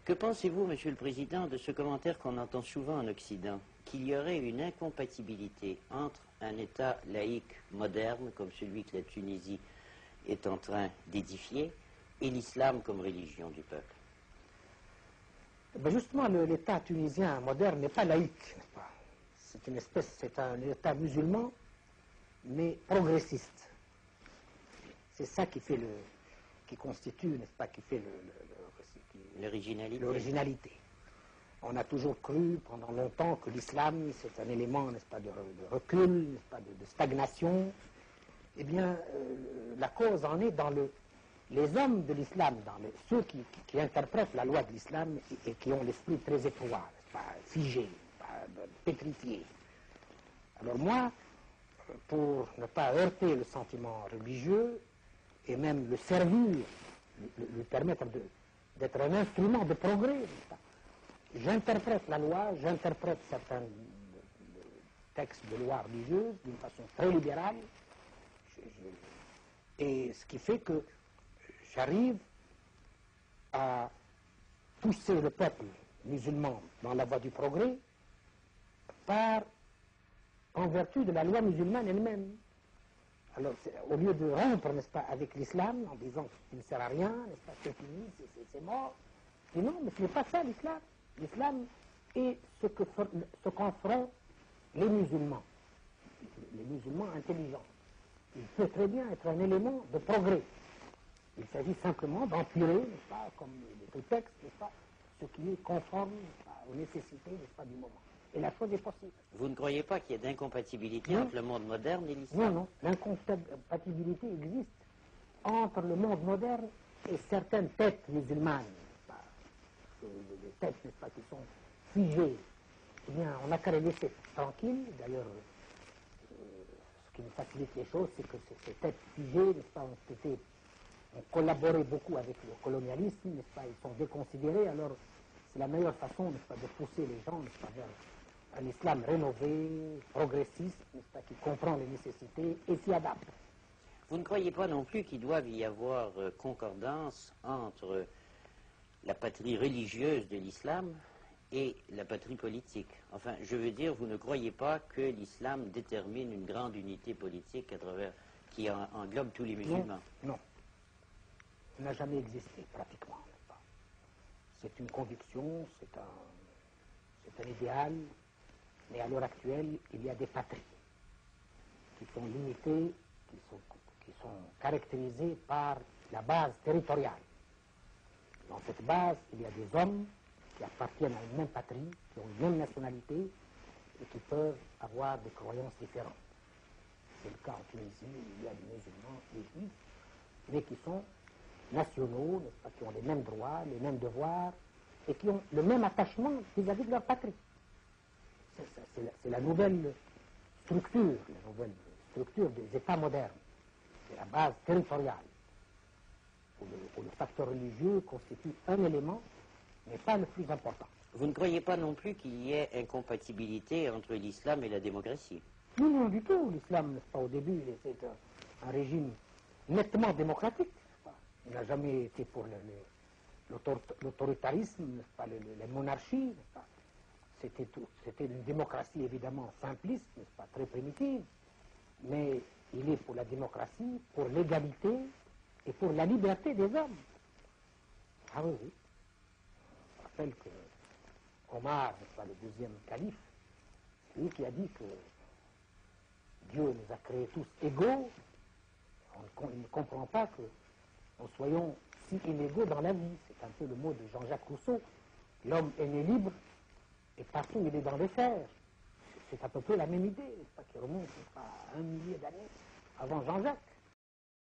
Que pensez-vous, Monsieur le Président, de ce commentaire qu'on entend souvent en Occident, qu'il y aurait une incompatibilité entre un État laïque moderne, comme celui que la Tunisie est en train d'édifier, et l'islam comme religion du peuple? Ben justement, l'État tunisien moderne n'est pas laïque, n'est-ce pas? C'est un État musulman, mais progressiste. C'est ça qui constitue, n'est-ce pas, qui fait l'originalité. On a toujours cru pendant longtemps que l'islam, c'est un élément, n'est-ce pas, de recul, n'est-ce pas, de stagnation. Eh bien, la cause en est dans les hommes de l'islam, dans ceux qui interprètent la loi de l'islam et qui ont l'esprit très étroit, n'est-ce pas, figé, pétrifié. Alors moi, pour ne pas heurter le sentiment religieux et même le servir, lui permettre d'être un instrument de progrès, j'interprète la loi, j'interprète certains textes de loi religieuse d'une façon très libérale, et ce qui fait que j'arrive à pousser le peuple musulman dans la voie du progrès en vertu de la loi musulmane elle-même. Alors, au lieu de rompre, n'est-ce pas, avec l'islam, en disant qu'il ne sert à rien, n'est-ce pas, c'est fini, c'est mort, et non, mais ce n'est pas ça l'islam. L'islam est ce qu'en feront les musulmans intelligents. Il peut très bien être un élément de progrès. Il s'agit simplement d'empirer, n'est-ce pas, comme les textes, n'est-ce pas, ce qui est conforme, n'est-ce pas, aux nécessités, n'est-ce pas, du moment. Et la chose est possible. Vous ne croyez pas qu'il y ait d'incompatibilité entre le monde moderne et l'islam? Non, non. L'incompatibilité existe entre le monde moderne et certaines têtes musulmanes, n'est-ce pas, des têtes, n'est-ce pas, qui sont figées. Eh bien, on n'a qu'à les laisser tranquilles. D'ailleurs, ce qui nous facilite les choses, c'est que ces têtes figées, n'est-ce pas, ont collaboré beaucoup avec le colonialisme, n'est-ce pas, ils sont déconsidérés. Alors, c'est la meilleure façon, n'est-ce pas, de pousser les gens, n'est-ce pas, vers un islam rénové, progressiste, n'est-ce pas, qui comprend les nécessités et s'y adapte. Vous ne croyez pas non plus qu'il doive y avoir concordance entre la patrie religieuse de l'islam et la patrie politique? Enfin, je veux dire, vous ne croyez pas que l'islam détermine une grande unité politique qui englobe tous les musulmans? Non, non. Ça n'a jamais existé, pratiquement, n'est-ce pas? C'est une conviction, c'est un idéal. Mais à l'heure actuelle, il y a des patries qui sont limitées, qui sont caractérisées par la base territoriale. Dans cette base, il y a des hommes qui appartiennent à une même patrie, qui ont une même nationalité et qui peuvent avoir des croyances différentes. C'est le cas en Tunisie, il y a des musulmans, des juifs, mais qui sont nationaux, n'est-ce pas, qui ont les mêmes droits, les mêmes devoirs et qui ont le même attachement vis-à-vis de leur patrie. C'est la nouvelle structure des États modernes. C'est la base territoriale, où le facteur religieux constitue un élément, mais pas le plus important. Vous ne croyez pas non plus qu'il y ait incompatibilité entre l'islam et la démocratie? Non, non, du tout. L'islam, n'est-ce pas, au début, c'est un régime nettement démocratique. Il n'a jamais été pour l'autoritarisme, n'est-ce pas, les monarchies, n'est-ce pas. C'était une démocratie évidemment simpliste, n'est-ce pas, très primitive, mais il est pour la démocratie, pour l'égalité et pour la liberté des hommes. Ah oui, oui. Je rappelle que Omar, n'est-ce pas, le deuxième calife, c'est lui qui a dit que Dieu nous a créés tous égaux. Il ne comprend pas que nous soyons si inégaux dans la vie. C'est un peu le mot de Jean-Jacques Rousseau. L'homme est né libre, et partout il est dans les fers. C'est à peu près la même idée, n'est-ce pas, qui remonte à 1 millier d'années avant Jean-Jacques.